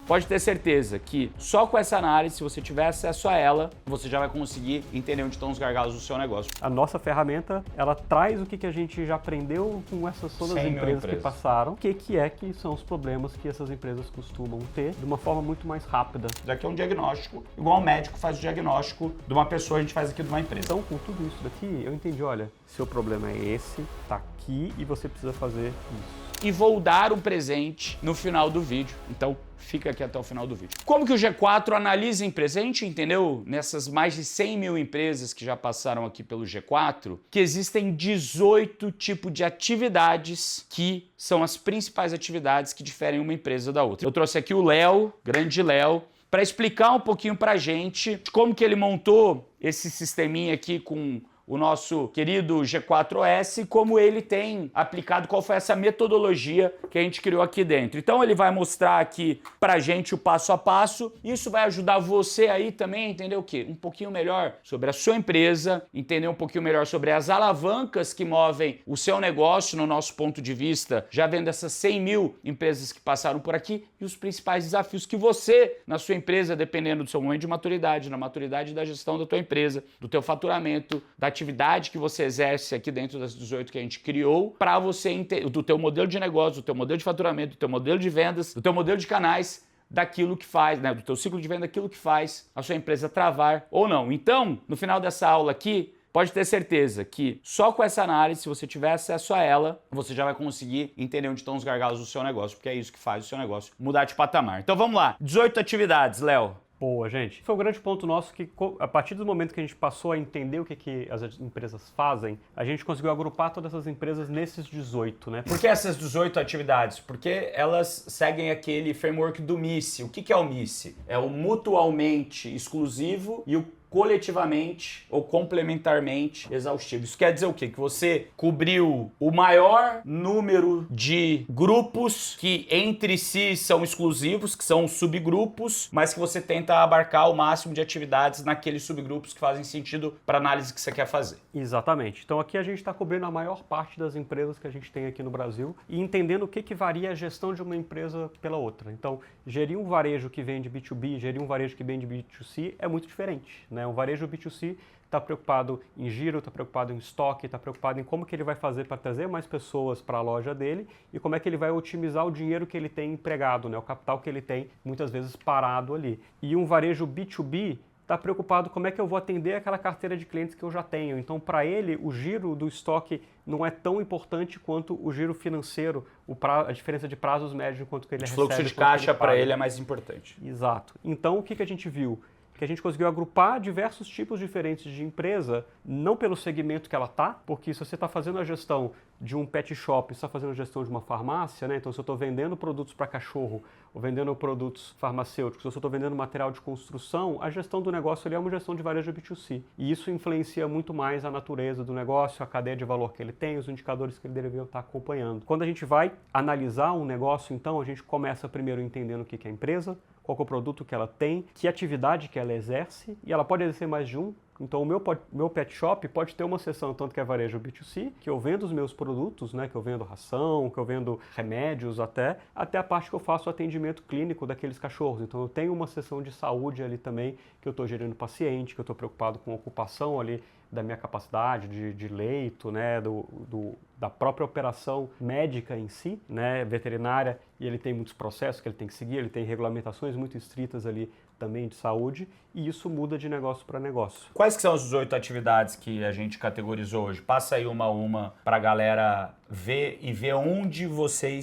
pode ter certeza que só com essa análise, se você tiver acesso a ela, você já vai conseguir entender onde estão os gargalos do seu negócio. A nossa ferramenta, ela traz o que a gente já aprendeu com essas todas as empresas que passaram, o que são os problemas que essas empresas costumam ter de uma forma muito mais rápida. Já que é um diagnóstico, igual o médico faz o diagnóstico de uma pessoa, a gente faz aqui de uma empresa. Então, com tudo isso daqui, eu entendi, olha, seu problema é esse, tá aqui e você precisa fazer isso. E vou dar um presente no final do vídeo, então fica aqui até o final do vídeo. Como que o G4 analisa empresas? A gente entendeu nessas mais de 100 mil empresas que já passaram aqui pelo G4 que existem 18 tipos de atividades que são as principais atividades que diferem uma empresa da outra. Eu trouxe aqui o Léo, grande Léo, para explicar um pouquinho pra gente como que ele montou esse sisteminha aqui com o nosso querido G4S, como ele tem aplicado, qual foi essa metodologia que a gente criou aqui dentro. Então ele vai mostrar aqui pra gente o passo a passo, isso vai ajudar você aí também a entender o quê? Um pouquinho melhor sobre a sua empresa, entender um pouquinho melhor sobre as alavancas que movem o seu negócio no nosso ponto de vista, já vendo essas 100 mil empresas que passaram por aqui e os principais desafios que você, na sua empresa, dependendo do seu momento de maturidade, na maturidade da gestão da tua empresa, do teu faturamento, da atividade que você exerce aqui dentro das 18 que a gente criou, para você entender do teu modelo de negócio, do teu modelo de faturamento, do teu modelo de vendas, do teu modelo de canais, daquilo que faz, né, do teu ciclo de venda, daquilo que faz a sua empresa travar ou não. Então, no final dessa aula aqui, pode ter certeza que só com essa análise, se você tiver acesso a ela, você já vai conseguir entender onde estão os gargalos do seu negócio, porque é isso que faz o seu negócio mudar de patamar. Então vamos lá, 18 atividades, Léo. Boa, gente. Foi um grande ponto nosso que, a partir do momento que a gente passou a entender o que as empresas fazem, a gente conseguiu agrupar todas essas empresas nesses 18, né? Por que essas 18 atividades? Porque elas seguem aquele framework do MICE. O que é o MICE? É o mutualmente exclusivo e o coletivamente ou complementarmente exaustivo. Isso quer dizer o quê? Que você cobriu o maior número de grupos que entre si são exclusivos, que são subgrupos, mas que você tenta abarcar o máximo de atividades naqueles subgrupos que fazem sentido para a análise que você quer fazer. Exatamente. Então aqui a gente está cobrindo a maior parte das empresas que a gente tem aqui no Brasil e entendendo o que varia a gestão de uma empresa pela outra. Então, gerir um varejo que vende B2B, gerir um varejo que vende B2C é muito diferente, né? Um varejo B2C está preocupado em giro, está preocupado em estoque, está preocupado em como que ele vai fazer para trazer mais pessoas para a loja dele e como é que ele vai otimizar o dinheiro que ele tem empregado, né? O capital que ele tem muitas vezes parado ali. E um varejo B2B está preocupado como é que eu vou atender aquela carteira de clientes que eu já tenho. Então, para ele, o giro do estoque não é tão importante quanto o giro financeiro, a diferença de prazos médios quanto que ele recebe. O fluxo de caixa para ele é mais importante. Exato. Então, o que a gente viu? Que a gente conseguiu agrupar diversos tipos diferentes de empresa, não pelo segmento que ela está, porque se você está fazendo a gestão de um pet shop, está fazendo a gestão de uma farmácia, né? Então se eu estou vendendo produtos para cachorro ou vendendo produtos farmacêuticos, ou se eu estou vendendo material de construção, a gestão do negócio ali é uma gestão de varejo B2C. E isso influencia muito mais a natureza do negócio, a cadeia de valor que ele tem, os indicadores que ele deveria estar acompanhando. Quando a gente vai analisar um negócio, então, a gente começa primeiro entendendo o que é a empresa, qual é o produto que ela tem, que atividade que ela exerce, e ela pode exercer mais de um. Então o meu pet shop pode ter uma seção tanto que é varejo B2C, que eu vendo os meus produtos, né, que eu vendo ração, que eu vendo remédios até a parte que eu faço o atendimento clínico daqueles cachorros. Então eu tenho uma seção de saúde ali também, que eu estou gerindo paciente, que eu estou preocupado com a ocupação ali da minha capacidade de leito, né, da própria operação médica em si, né, veterinária, e ele tem muitos processos que ele tem que seguir, ele tem regulamentações muito estritas ali também de saúde, e isso muda de negócio para negócio. Quais que são as 18 atividades que a gente categorizou hoje? Passa aí uma a uma para a galera ver e ver onde você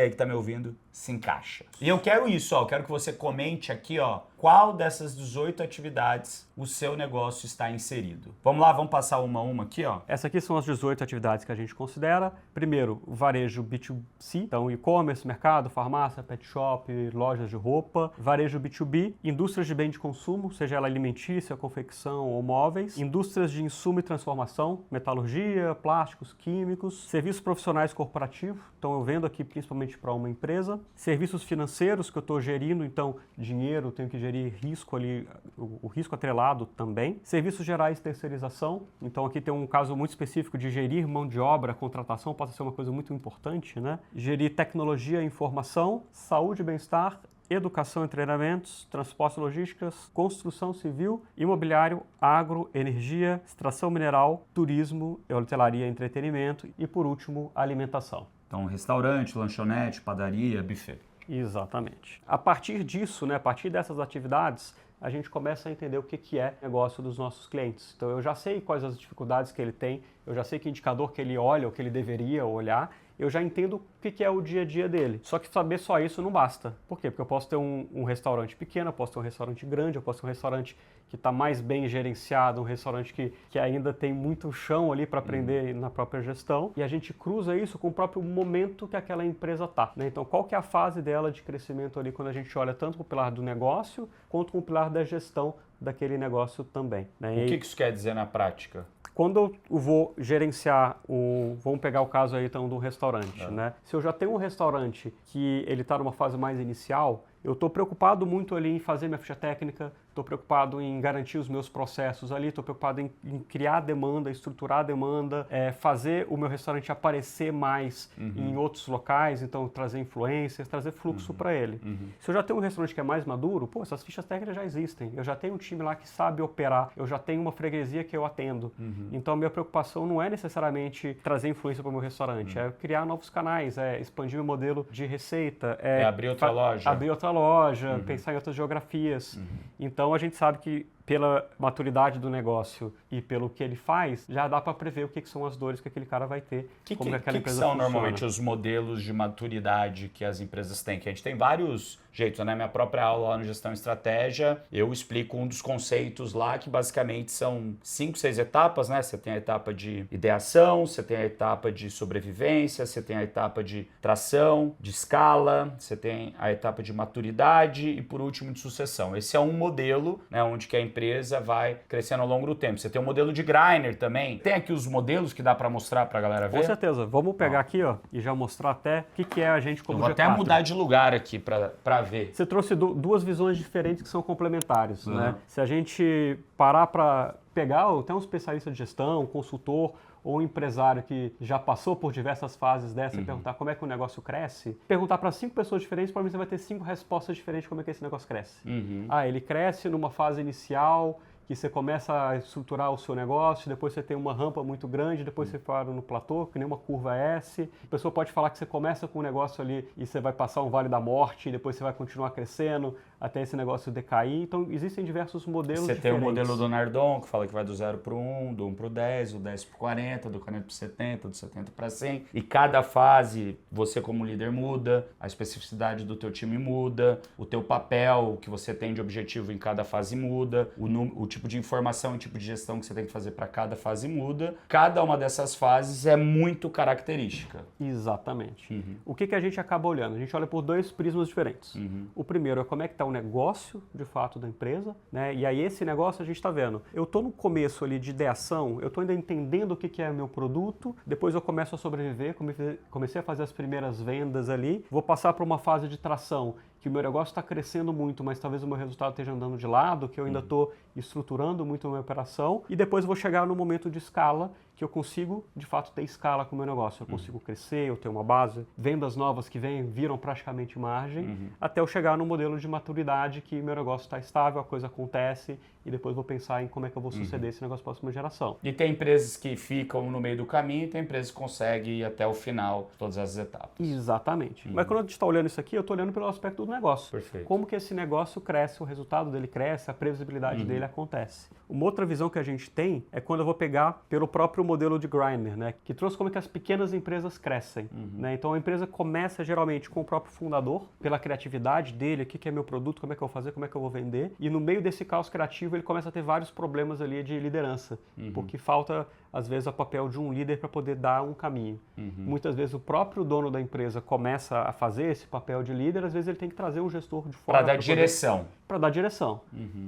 aí que está me ouvindo, se encaixa. E eu quero isso, ó, eu quero que você comente aqui, ó, qual dessas 18 atividades o seu negócio está inserido. Vamos lá, vamos passar uma a uma aqui, ó. Essas aqui são as 18 atividades que a gente considera. Primeiro, o varejo B2C, então e-commerce, mercado, farmácia, pet shop, lojas de roupa. Varejo B2B, indústrias de bem de consumo, seja ela alimentícia, confecção ou móveis. Indústrias de insumo e transformação, metalurgia, plásticos, químicos. Serviços profissionais corporativos, então eu vendo aqui principalmente para uma empresa. Serviços financeiros que eu estou gerindo, então dinheiro, tenho que gerir risco ali, o risco atrelado também. Serviços gerais de terceirização, então aqui tem um caso muito específico de gerir mão de obra, contratação pode ser uma coisa muito importante, né? Gerir tecnologia e informação, saúde e bem-estar educação e treinamentos, transporte e logísticas, construção civil, imobiliário, agro, energia, extração mineral, turismo, hotelaria e entretenimento e, por último, alimentação. Então, restaurante, lanchonete, padaria, buffet. Exatamente. A partir disso, né, a partir dessas atividades, a gente começa a entender o que é o negócio dos nossos clientes. Então eu já sei quais as dificuldades que ele tem, eu já sei que indicador que ele olha, ou que ele deveria olhar, eu já entendo o que é o dia a dia dele. Só que saber só isso não basta. Por quê? Porque eu posso ter um restaurante pequeno, eu posso ter um restaurante grande, eu posso ter um restaurante que está mais bem gerenciado, um restaurante que ainda tem muito chão ali para aprender na própria gestão. E a gente cruza isso com o próprio momento que aquela empresa está, né? Então, qual que é a fase dela de crescimento ali quando a gente olha tanto com o pilar do negócio quanto com o pilar da gestão daquele negócio também, né? O que isso quer dizer na prática? Quando eu vou gerenciar vamos pegar o caso aí então do restaurante, né? Se eu já tenho um restaurante que ele está numa fase mais inicial, eu estou preocupado muito ali em fazer minha ficha técnica, estou preocupado em garantir os meus processos ali, estou preocupado em criar demanda, estruturar a demanda, fazer o meu restaurante aparecer mais em outros locais, então trazer influências, trazer fluxo para ele. Se eu já tenho um restaurante que é mais maduro, pô, essas fichas técnicas já existem, eu já tenho um time lá que sabe operar, eu já tenho uma freguesia que eu atendo. Então a minha preocupação não é necessariamente trazer influência para o meu restaurante, é criar novos canais, é expandir meu modelo de receita, é abrir outra loja. Abrir outra loja, pensar em outras geografias. Então a gente sabe que pela maturidade do negócio e pelo que ele faz, já dá para prever o que são as dores que aquele cara vai ter. Como aquela empresa são funciona. Normalmente os modelos de maturidade que as empresas têm? Que a gente tem vários jeitos, né? Minha própria aula lá no Gestão e Estratégia, eu explico um dos conceitos lá que basicamente são 5, 6 etapas, né? Você tem a etapa de ideação, você tem a etapa de sobrevivência, você tem a etapa de tração, de escala, você tem a etapa de maturidade e por último de sucessão. Esse é um modelo, né, onde que a empresa vai crescendo ao longo do tempo. Você tem o modelo de Greiner também. Tem aqui os modelos que dá para mostrar para a galera ver? Com certeza. Vamos pegar aqui e já mostrar até o que é a gente como Eu vou G4. até mudar de lugar aqui para ver. Você trouxe duas visões diferentes que são complementares, né? Se a gente parar para pegar até um especialista de gestão, um consultor ou um empresário que já passou por diversas fases dessa e perguntar como é que o negócio cresce, perguntar para 5 pessoas diferentes, provavelmente você vai ter 5 respostas diferentes de como é que esse negócio cresce. Ele cresce numa fase inicial, que você começa a estruturar o seu negócio, depois você tem uma rampa muito grande, depois você para no platô, que nem uma curva S. A pessoa pode falar que você começa com um negócio ali e você vai passar um vale da morte, e depois você vai continuar crescendo até esse negócio decair. Então, existem diversos modelos diferentes. Você tem o modelo do Nardon, que fala que vai do 0 para o 1, do 1 para o 10, do 10 para o 40, do 40 para o 70, do 70 para 100. E cada fase, você como líder muda, a especificidade do teu time muda, o teu papel, o que você tem de objetivo em cada fase muda, o tipo de informação e tipo de gestão que você tem que fazer para cada fase muda. Cada uma dessas fases é muito característica. Exatamente. O que a gente acaba olhando? A gente olha por 2 prismas diferentes. O primeiro é como é que está o negócio, de fato, da empresa, né? E aí esse negócio a gente está vendo. Eu estou no começo ali de ideação, eu estou ainda entendendo o que é meu produto, depois eu começo a sobreviver, comecei a fazer as primeiras vendas ali, vou passar para uma fase de tração, que o meu negócio está crescendo muito, mas talvez o meu resultado esteja andando de lado, que eu ainda estou estruturando muito a minha operação, e depois eu vou chegar no momento de escala, que eu consigo, de fato, ter escala com o meu negócio. Eu consigo crescer, eu tenho uma base, vendas novas que viram praticamente margem, até eu chegar no modelo de maturidade que meu negócio está estável, a coisa acontece, e depois vou pensar em como é que eu vou suceder esse negócio para a próxima geração. E tem empresas que ficam no meio do caminho, e tem empresas que conseguem ir até o final, todas as etapas. Exatamente. Mas quando a gente está olhando isso aqui, eu estou olhando pelo aspecto do negócio. Perfeito. Como que esse negócio cresce, o resultado dele cresce, a previsibilidade dele acontece. Uma outra visão que a gente tem é quando eu vou pegar pelo próprio modelo de Greiner, né, que trouxe como é que as pequenas empresas crescem. Né? Então a empresa começa geralmente com o próprio fundador, pela criatividade dele, o que é meu produto, como é que eu vou fazer, como é que eu vou vender. E no meio desse caos criativo ele começa a ter vários problemas ali de liderança, porque falta às vezes o papel de um líder para poder dar um caminho. Muitas vezes o próprio dono da empresa começa a fazer esse papel de líder, às vezes ele tem que trazer um gestor de fora. Para dar direção. Para dar direção.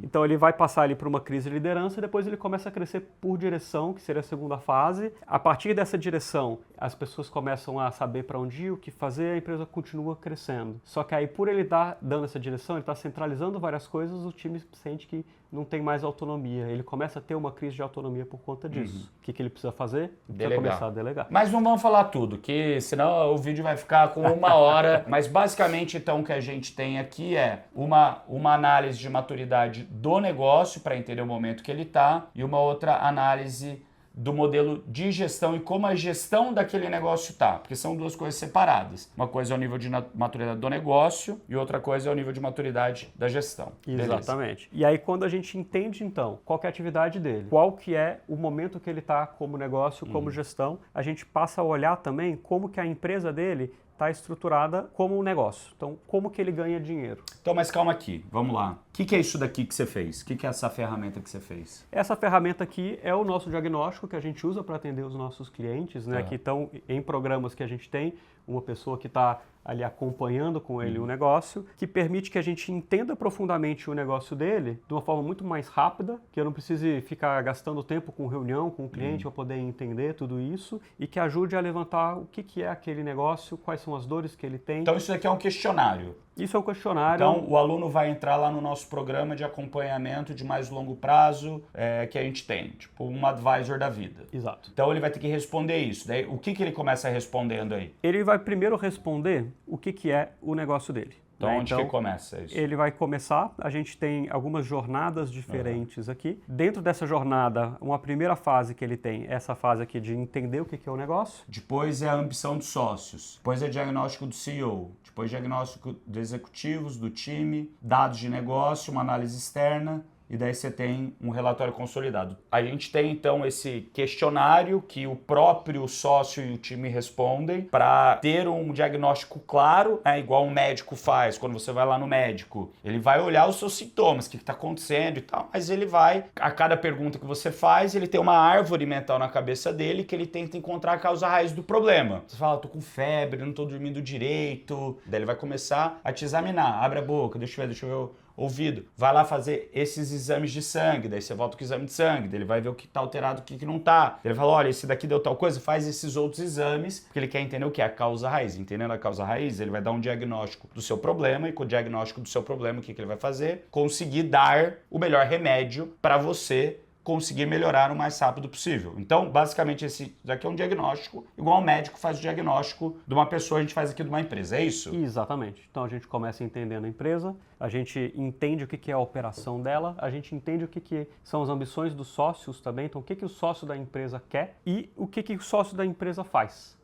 Então ele vai passar ali por uma crise de liderança e depois ele começa a crescer por direção, que seria a segunda fase. A partir dessa direção, as pessoas começam a saber para onde ir, o que fazer, a empresa continua crescendo. Só que aí, por ele estar dando essa direção, ele está centralizando várias coisas, o time sente que não tem mais autonomia. Ele começa a ter uma crise de autonomia por conta disso. O que ele precisa fazer? Ele precisa começar a delegar. Mas não vamos falar tudo, que senão o vídeo vai ficar com 1 hora. Mas basicamente, então, o que a gente tem aqui é uma análise de maturidade do negócio para entender o momento que ele está e uma outra análise do modelo de gestão e como a gestão daquele negócio tá, porque são duas coisas separadas. Uma coisa é o nível de maturidade do negócio e outra coisa é o nível de maturidade da gestão. Exatamente. Beleza. E aí quando a gente entende então qual que é a atividade dele, qual que é o momento que ele está como negócio, como gestão, a gente passa a olhar também como que a empresa dele está estruturada como um negócio. Então, como que ele ganha dinheiro? Então, mas calma aqui, vamos lá. O que é isso daqui que você fez? O que é essa ferramenta que você fez? Essa ferramenta aqui é o nosso diagnóstico que a gente usa para atender os nossos clientes, né? Que estão em programas que a gente tem, uma pessoa que está ali acompanhando com ele o negócio, que permite que a gente entenda profundamente o negócio dele de uma forma muito mais rápida, que eu não precise ficar gastando tempo com reunião, com o cliente para poder entender tudo isso e que ajude a levantar o que é aquele negócio, quais são as dores que ele tem. Então isso aqui é um questionário. Isso é um questionário. Então o aluno vai entrar lá no nosso programa de acompanhamento de mais longo prazo que a gente tem, tipo um advisor da vida. Exato. Então ele vai ter que responder isso. Daí, o que ele começa respondendo aí? Ele vai primeiro responder o que é o negócio dele. Então, onde que começa isso? Ele vai começar, a gente tem algumas jornadas diferentes aqui. Dentro dessa jornada, uma primeira fase que ele tem, essa fase aqui de entender o que é o negócio. Depois é a ambição dos sócios. Depois é diagnóstico do CEO. Depois diagnóstico dos executivos, do time, dados de negócio, uma análise externa. E daí você tem um relatório consolidado. A gente tem então esse questionário que o próprio sócio e o time respondem para ter um diagnóstico claro, igual um médico faz quando você vai lá no médico. Ele vai olhar os seus sintomas, o que está acontecendo e tal, mas ele vai, a cada pergunta que você faz, ele tem uma árvore mental na cabeça dele que ele tenta encontrar a causa raiz do problema. Você fala, tô com febre, não tô dormindo direito. Daí ele vai começar a te examinar. Abre a boca, deixa eu ver o ouvido. Vai lá fazer esses exames de sangue, daí você volta com o exame de sangue, daí ele vai ver o que está alterado, o que não está. Ele fala, olha, esse daqui deu tal coisa, faz esses outros exames, porque ele quer entender o que é a causa raiz. Entendendo a causa raiz, ele vai dar um diagnóstico do seu problema e com o diagnóstico do seu problema, o que ele vai fazer? Conseguir dar o melhor remédio para você conseguir melhorar o mais rápido possível. Então, basicamente, esse daqui é um diagnóstico, igual um médico faz o diagnóstico de uma pessoa, a gente faz aqui de uma empresa, é isso? Exatamente. Então, a gente começa entendendo a empresa, a gente entende o que é a operação dela, a gente entende o que são as ambições dos sócios também, então o que o sócio da empresa quer e o que o sócio da empresa faz,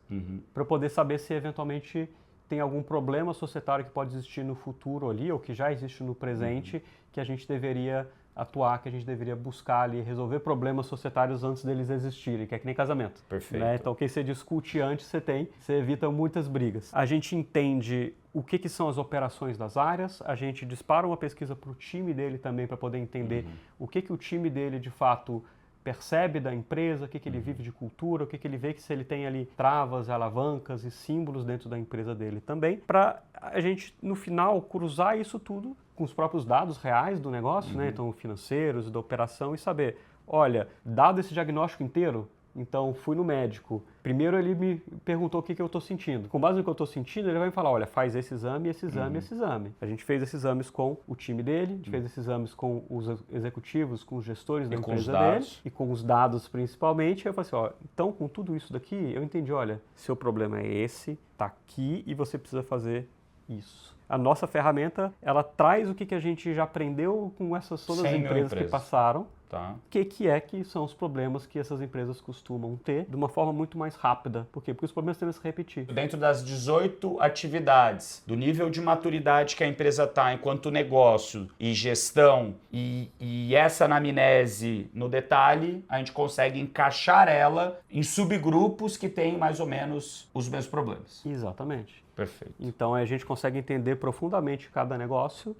para poder saber se eventualmente tem algum problema societário que pode existir no futuro ali, ou que já existe no presente, que a gente deveria atuar, que a gente deveria buscar ali, resolver problemas societários antes deles existirem, que é que nem casamento. Perfeito. Né? Então, o que você discute antes, você evita muitas brigas. A gente entende o que são as operações das áreas, a gente dispara uma pesquisa para o time dele também, para poder entender o que o time dele, de fato, percebe da empresa, o que ele vive de cultura, o que ele vê que se ele tem ali travas, alavancas e símbolos dentro da empresa dele também, para a gente, no final, cruzar isso tudo com os próprios dados reais do negócio, né? Então financeiros, da operação, e saber, olha, dado esse diagnóstico inteiro, então fui no médico, primeiro ele me perguntou o que eu estou sentindo. Com base no que eu estou sentindo, ele vai me falar, olha, faz esse exame, esse exame, esse exame. A gente fez esses exames com o time dele, a gente fez esses exames com os executivos, com os gestores da empresa dele, e com os dados principalmente. Aí eu falei assim, ó, então com tudo isso daqui, eu entendi, olha, seu problema é esse, tá aqui e você precisa fazer isso. A nossa ferramenta, ela traz o que a gente já aprendeu com essas todas as empresas que passaram. Tá. O que são os problemas que essas empresas costumam ter de uma forma muito mais rápida. Por quê? Porque os problemas tendem a se repetir. Dentro das 18 atividades, do nível de maturidade que a empresa está enquanto negócio e gestão e essa anamnese no detalhe, a gente consegue encaixar ela em subgrupos que têm mais ou menos os mesmos problemas. Exatamente. Perfeito. Então a gente consegue entender profundamente cada negócio,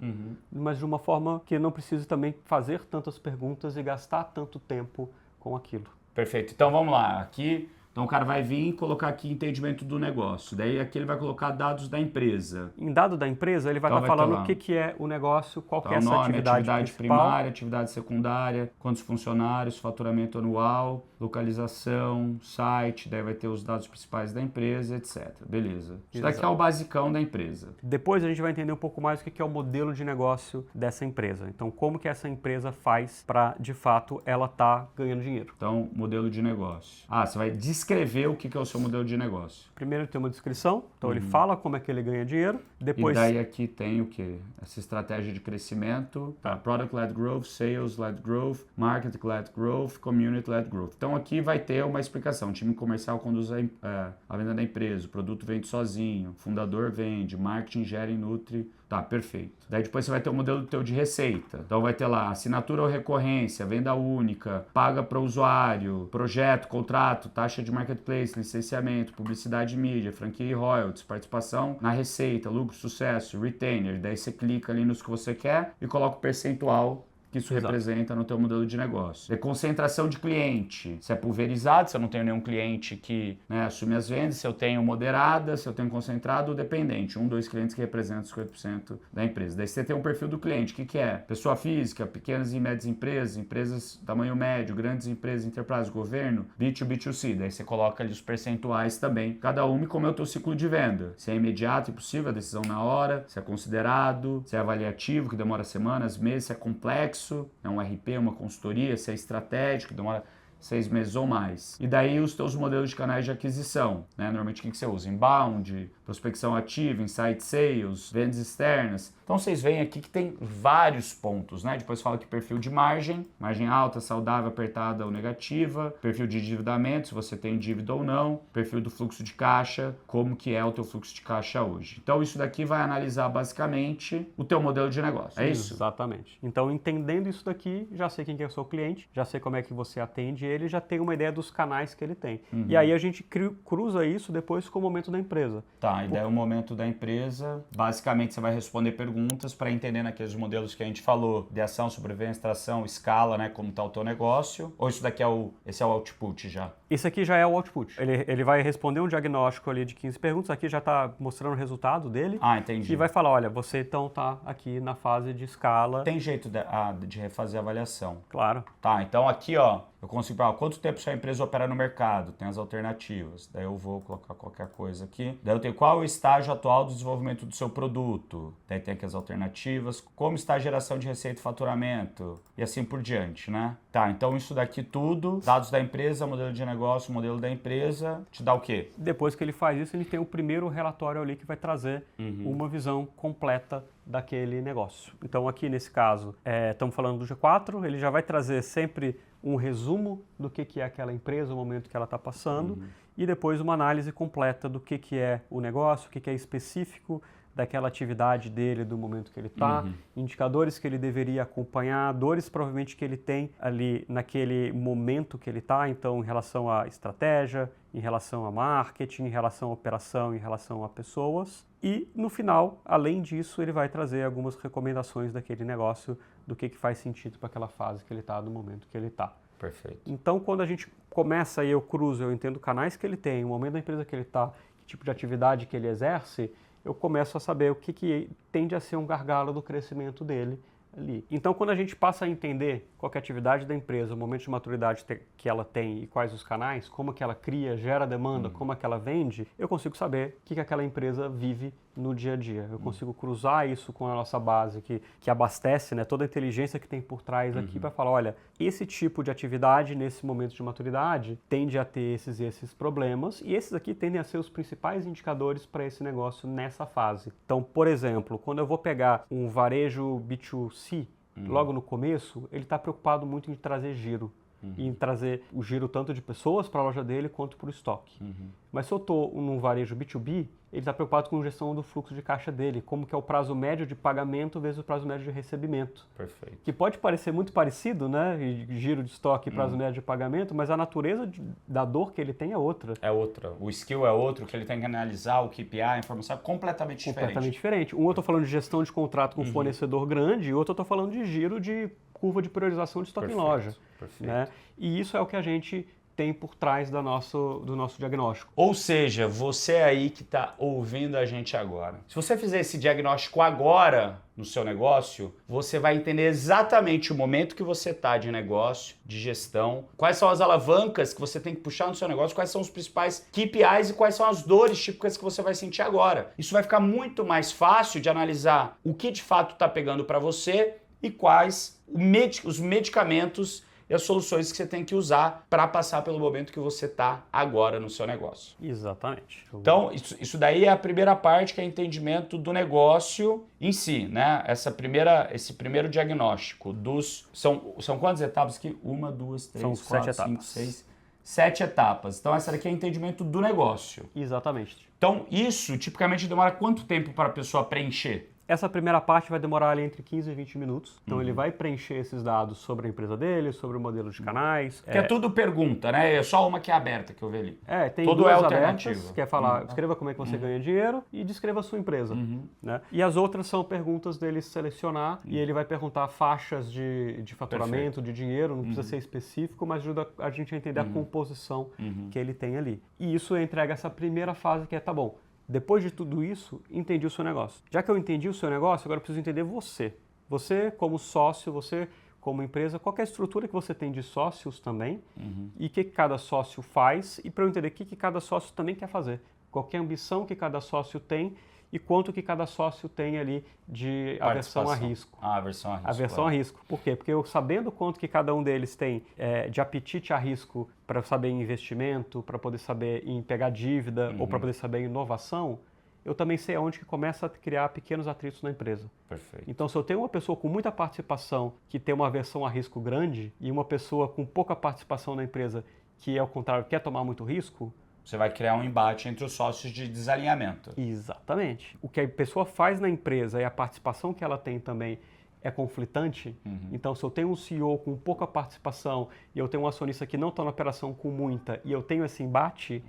mas de uma forma que não precise também fazer tantas perguntas e gastar tanto tempo com aquilo. Perfeito. Então vamos lá. Aqui Então o cara vai vir e colocar aqui entendimento do negócio. Daí aqui ele vai colocar dados da empresa. Em dado da empresa, ele vai Então estar vai falando ter lá. o que é o negócio, qual que é Então, essa nome, atividade principal. primária, atividade secundária, quantos funcionários, faturamento anual, localização, site, daí vai ter os dados principais da empresa, etc. Beleza. Isso daqui é o basicão da empresa. Depois a gente vai entender um pouco mais o que é o modelo de negócio dessa empresa. Então, como que essa empresa faz para, de fato, ela tá ganhando dinheiro. Então, modelo de negócio. Você vai descrever o que é o seu modelo de negócio. Primeiro ele tem uma descrição, então ele fala como é que ele ganha dinheiro. Depois... E daí aqui tem o quê? Essa estratégia de crescimento, Product-led Growth, Sales-led Growth, Market-led Growth, Community-led Growth. Então aqui vai ter uma explicação. O time comercial conduz a venda da empresa, o produto vende sozinho, o fundador vende, marketing gera e nutre. Tá, perfeito. Daí depois você vai ter o modelo teu de receita. Então vai ter lá assinatura ou recorrência, venda única, paga para o usuário, projeto, contrato, taxa de marketplace, licenciamento, publicidade e mídia, franquia e royalties, participação na receita, lucro, sucesso, retainer. Daí você clica ali nos que você quer e coloca o percentual que isso representa no teu modelo de negócio. Concentração de cliente. Se é pulverizado, se eu não tenho nenhum cliente que assume as vendas, se eu tenho moderada, se eu tenho concentrado ou dependente. 1, 2 clientes que representam 50% da empresa. Daí você tem um perfil do cliente. O que é? Pessoa física, pequenas e médias empresas, empresas tamanho médio, grandes empresas, enterprise, governo, B2B, B2C. Daí você coloca ali os percentuais também. Cada um e como é o teu ciclo de venda. Se é imediato e possível, a decisão na hora, se é considerado, se é avaliativo, que demora semanas, meses, se é complexo, é um RP, uma consultoria, se é estratégico, demora 6 meses ou mais. E daí os teus modelos de canais de aquisição, Normalmente o que você usa? Inbound, prospecção ativa, inside sales, vendas externas. Então vocês veem aqui que tem vários pontos, Depois fala que perfil de margem alta, saudável, apertada ou negativa, perfil de endividamento, se você tem dívida ou não, perfil do fluxo de caixa, como que é o teu fluxo de caixa hoje. Então isso daqui vai analisar basicamente o teu modelo de negócio, é isso? Exatamente. Então entendendo isso daqui, já sei quem que é o seu cliente, já sei como é que você atende ele, já tem uma ideia dos canais que ele tem. E aí a gente cruza isso depois com o momento da empresa. Tá, e daí o momento da empresa, basicamente você vai responder perguntas para entender naqueles modelos que a gente falou, de ação, sobrevivência, extração, escala, como está o teu negócio, ou isso daqui esse é o output já? Esse aqui já é o output. Ele vai responder um diagnóstico ali de 15 perguntas, aqui já está mostrando o resultado dele. Entendi. E vai falar, olha, você então está aqui na fase de escala. Tem jeito de refazer a avaliação? Claro. Tá, então aqui, ó, eu consigo falar quanto tempo sua empresa opera no mercado, tem as alternativas. Daí eu vou colocar qualquer coisa aqui. Daí eu tenho qual é o estágio atual do desenvolvimento do seu produto. Daí tem aqui as alternativas, como está a geração de receita e faturamento e assim por diante, Tá, então isso daqui tudo, dados da empresa, modelo de negócio, modelo da empresa, te dá o quê? Depois que ele faz isso, ele tem o primeiro relatório ali que vai trazer uma visão completa daquele negócio. Então aqui nesse caso, estamos falando do G4, ele já vai trazer sempre um resumo do que é aquela empresa, o momento que ela está passando, e depois uma análise completa do que é o negócio, o que é específico daquela atividade dele, do momento que ele está, indicadores que ele deveria acompanhar, dores provavelmente que ele tem ali naquele momento que ele está, então em relação à estratégia, em relação a marketing, em relação à operação, em relação a pessoas. E no final, além disso, ele vai trazer algumas recomendações daquele negócio, do que faz sentido para aquela fase que ele está, do momento que ele está. Perfeito. Então, quando a gente começa aí, eu cruzo, eu entendo canais que ele tem, o momento da empresa que ele está, que tipo de atividade que ele exerce, eu começo a saber o que tende a ser um gargalo do crescimento dele ali. Então, quando a gente passa a entender qual que é a atividade da empresa, o momento de maturidade que ela tem e quais os canais, como que ela cria, gera demanda, como é que ela vende, eu consigo saber o que aquela empresa vive no dia a dia. Eu consigo cruzar isso com a nossa base que abastece, toda a inteligência que tem por trás aqui para falar, olha, esse tipo de atividade nesse momento de maturidade tende a ter esses problemas e esses aqui tendem a ser os principais indicadores para esse negócio nessa fase. Então, por exemplo, quando eu vou pegar um varejo B2C, logo no começo, ele está preocupado muito em trazer giro. E em trazer o giro tanto de pessoas para a loja dele quanto para o estoque. Mas se eu estou num varejo B2B, ele está preocupado com a gestão do fluxo de caixa dele, como que é o prazo médio de pagamento vezes o prazo médio de recebimento. Perfeito. Que pode parecer muito parecido, giro de estoque e prazo médio de pagamento, mas a natureza da dor que ele tem é outra. É outra. O skill é outro, que ele tem que analisar, o KPI, a informação é completamente diferente. Completamente diferente. Um eu estou falando de gestão de contrato com um fornecedor grande e outro eu estou falando de giro de curva de priorização de estoque em loja. Perfeito. E isso é o que a gente tem por trás do nosso diagnóstico. Ou seja, você aí que está ouvindo a gente agora, se você fizer esse diagnóstico agora no seu negócio, você vai entender exatamente o momento que você está de negócio, de gestão, quais são as alavancas que você tem que puxar no seu negócio, quais são os principais KPIs e quais são as dores típicas que você vai sentir agora. Isso vai ficar muito mais fácil de analisar o que de fato está pegando para você e quais os medicamentos e as soluções que você tem que usar para passar pelo momento que você está agora no seu negócio. Exatamente. Então, isso daí é a primeira parte, que é entendimento do negócio em si, né? Esse primeiro diagnóstico São quantas etapas aqui? 1, 2, 3, 4, 5, 6... 7 etapas. Então, essa daqui é entendimento do negócio. Exatamente. Então, isso tipicamente demora quanto tempo para a pessoa preencher? Essa primeira parte vai demorar ali entre 15 e 20 minutos. Então ele vai preencher esses dados sobre a empresa dele, sobre o modelo de canais. Que é tudo pergunta, né? É só uma que é aberta que eu vi ali. Tem tudo duas é alternativo. abertas, que é falar, escreva como é que você ganha dinheiro e descreva a sua empresa. Né? E as outras são perguntas dele selecionar e ele vai perguntar faixas de faturamento, de dinheiro, não precisa ser específico, mas ajuda a gente a entender a composição que ele tem ali. E isso entrega essa primeira fase que é, tá bom, depois de tudo isso, entendi o seu negócio. Já que eu entendi o seu negócio, agora eu preciso entender você. Você como sócio, você como empresa, qualquer estrutura que você tem de sócios também, e o que cada sócio faz, e para eu entender o que cada sócio também quer fazer. Qual é a ambição que cada sócio tem e quanto que cada sócio tem ali de aversão a risco. Aversão a risco. Aversão a risco. Por quê? Porque eu sabendo quanto que cada um deles tem de apetite a risco para saber em investimento, para poder saber em pegar dívida ou para poder saber em inovação, eu também sei aonde que começa a criar pequenos atritos na empresa. Perfeito. Então, se eu tenho uma pessoa com muita participação que tem uma aversão a risco grande e uma pessoa com pouca participação na empresa que, ao contrário, quer tomar muito risco, você vai criar um embate entre os sócios de desalinhamento. Exatamente. O que a pessoa faz na empresa e a participação que ela tem também é conflitante. Então, se eu tenho um CEO com pouca participação e eu tenho um acionista que não está na operação com muita e eu tenho esse embate,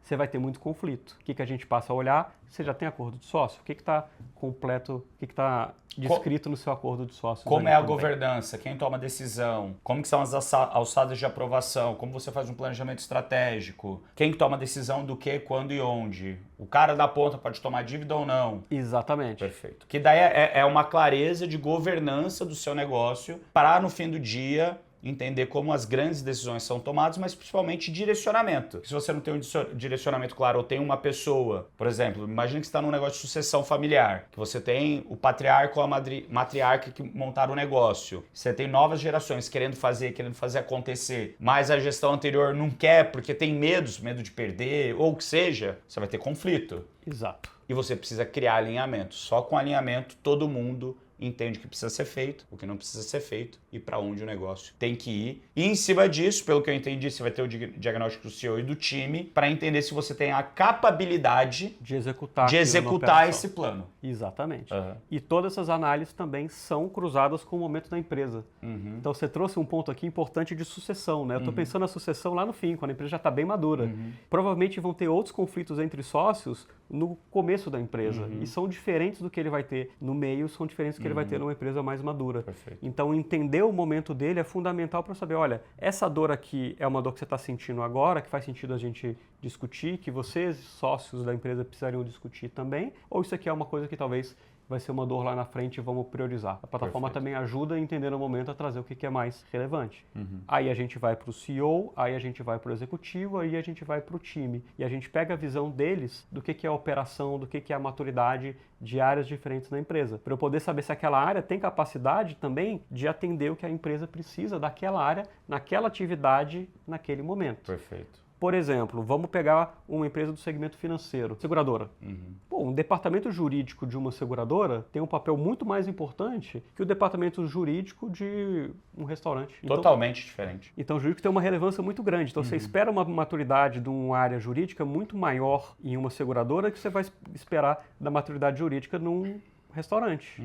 você vai ter muito conflito. O que a gente passa a olhar? Você já tem acordo de sócio? O que está completo, o que está descrito no seu acordo de sócios? Como é a governança? Quem toma a decisão? Como que são as alçadas de aprovação? Como você faz um planejamento estratégico? Quem toma a decisão do que, quando e onde? O cara da ponta pode tomar dívida ou não? Exatamente. Perfeito. Que daí é uma clareza de governança do seu negócio para, no fim do dia, entender como as grandes decisões são tomadas, mas principalmente direcionamento. Se você não tem um direcionamento claro ou tem uma pessoa, por exemplo, imagina que você está num negócio de sucessão familiar, que você tem o patriarca ou a matriarca que montaram o negócio, você tem novas gerações querendo fazer acontecer, mas a gestão anterior não quer porque tem medo de perder, ou o que seja, você vai ter conflito. Exato. E você precisa criar alinhamento. Só com alinhamento todo mundo entende o que precisa ser feito, o que não precisa ser feito e para onde o negócio tem que ir. E em cima disso, pelo que eu entendi, você vai ter o diagnóstico do CEO e do time para entender se você tem a capacidade de executar esse plano. Exatamente. E todas essas análises também são cruzadas com o momento da empresa. Então você trouxe um ponto aqui importante de sucessão, né? Eu estou pensando na sucessão lá no fim, quando a empresa já está bem madura. Provavelmente vão ter outros conflitos entre sócios no começo da empresa. E são diferentes do que ele vai ter no meio, são diferentes do que ele vai ter numa empresa mais madura. Perfeito. Então entender o momento dele é fundamental para saber, olha, essa dor aqui é uma dor que você está sentindo agora, que faz sentido a gente discutir, que vocês, sócios da empresa, precisariam discutir também, ou isso aqui é uma coisa que talvez vai ser uma dor lá na frente e vamos priorizar. A plataforma também ajuda a entender no momento a trazer o que é mais relevante. Aí a gente vai para o CEO, aí a gente vai para o executivo, aí a gente vai para o time. E a gente pega a visão deles do que é a operação, do que é a maturidade de áreas diferentes na empresa. Para eu poder saber se aquela área tem capacidade também de atender o que a empresa precisa daquela área, naquela atividade, naquele momento. Perfeito. Por exemplo, vamos pegar uma empresa do segmento financeiro, seguradora. Um departamento jurídico de uma seguradora tem um papel muito mais importante que o departamento jurídico de um restaurante. Totalmente diferente. Então o jurídico tem uma relevância muito grande. Então você espera uma maturidade de uma área jurídica muito maior em uma seguradora que você vai esperar da maturidade jurídica num restaurante.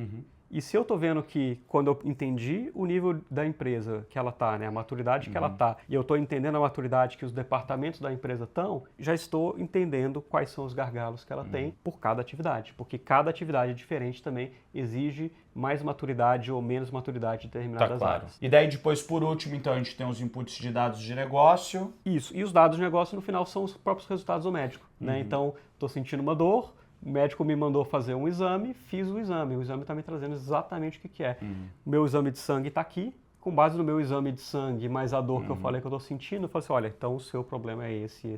E se eu estou vendo que, quando eu entendi o nível da empresa que ela está, né, a maturidade que ela está, e eu estou entendendo a maturidade que os departamentos da empresa estão, já estou entendendo quais são os gargalos que ela tem por cada atividade. Porque cada atividade diferente também exige mais maturidade ou menos maturidade em determinadas áreas. E daí depois, por último, então, a gente tem os inputs de dados de negócio. Isso. E os dados de negócio, no final, são os próprios resultados do médico, né? Então, estou sentindo uma dor, o médico me mandou fazer um exame, fiz o exame está me trazendo exatamente o que é. O meu exame de sangue está aqui, com base no meu exame de sangue, mais a dor que eu falei que eu estou sentindo, eu falei assim, olha, então o seu problema é esse.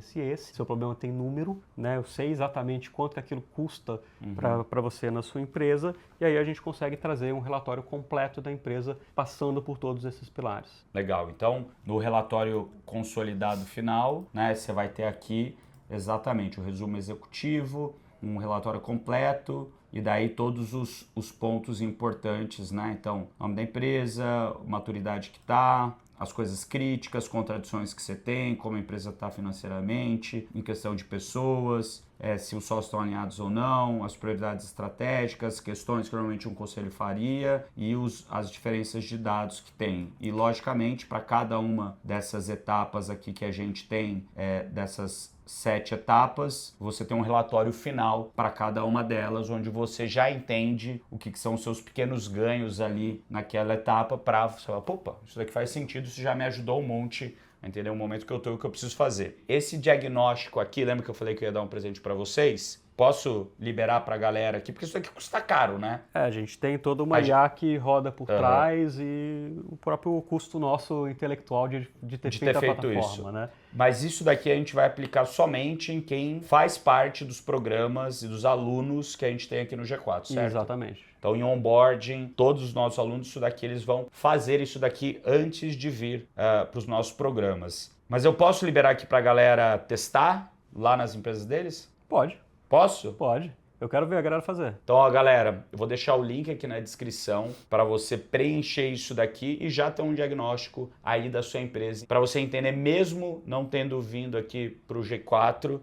Seu problema tem número, né? Eu sei exatamente quanto que aquilo custa para você na sua empresa, e aí a gente consegue trazer um relatório completo da empresa, passando por todos esses pilares. Legal, então no relatório consolidado final, né, você vai ter aqui exatamente o resumo executivo, um relatório completo e daí todos os pontos importantes, né? Então, nome da empresa, maturidade que está, as coisas críticas, contradições que você tem, como a empresa está financeiramente, em questão de pessoas, se os sócios estão alinhados ou não, as prioridades estratégicas, questões que normalmente um conselho faria e as diferenças de dados que tem. E, logicamente, para cada uma dessas etapas aqui que a gente tem, dessas 7 etapas, você tem um relatório final para cada uma delas, onde você já entende o que são os seus pequenos ganhos ali naquela etapa para você falar, opa, isso daqui faz sentido, isso já me ajudou um monte, entendeu? O momento que eu estou e o que eu preciso fazer. Esse diagnóstico aqui, lembra que eu falei que eu ia dar um presente para vocês? Posso liberar para a galera aqui, porque isso aqui custa caro, né? A gente tem toda uma IA que roda por trás e o próprio custo nosso intelectual de ter feito a plataforma, isso. né? Mas isso daqui a gente vai aplicar somente em quem faz parte dos programas e dos alunos que a gente tem aqui no G4, certo? Exatamente. Então, em onboarding, todos os nossos alunos, isso daqui, eles vão fazer isso daqui antes de vir para os nossos programas. Mas eu posso liberar aqui para a galera testar lá nas empresas deles? Pode. Posso? Pode. Eu quero ver a galera fazer. Então, ó, galera, eu vou deixar o link aqui na descrição para você preencher isso daqui e já ter um diagnóstico aí da sua empresa. Para você entender, mesmo não tendo vindo aqui para o G4,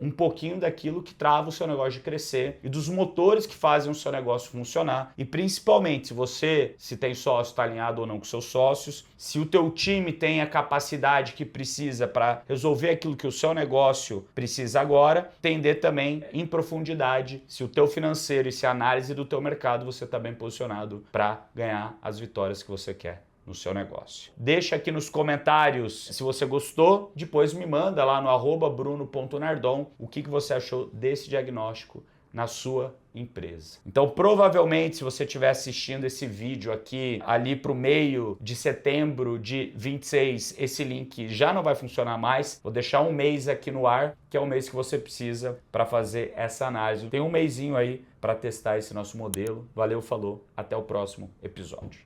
um pouquinho daquilo que trava o seu negócio de crescer e dos motores que fazem o seu negócio funcionar. E principalmente, se tem sócio, está alinhado ou não com seus sócios, se o teu time tem a capacidade que precisa para resolver aquilo que o seu negócio precisa agora, entender também em profundidade se o teu financeiro e se a análise do teu mercado você está bem posicionado para ganhar as vitórias que você quer no seu negócio. Deixa aqui nos comentários se você gostou, depois me manda lá no @bruno.nardon o que você achou desse diagnóstico na sua empresa. Então, provavelmente, se você estiver assistindo esse vídeo aqui ali para o meio de setembro de 26, esse link já não vai funcionar mais. Vou deixar um mês aqui no ar, que é o mês que você precisa para fazer essa análise. Tem um mesinho aí para testar esse nosso modelo. Valeu, falou, até o próximo episódio.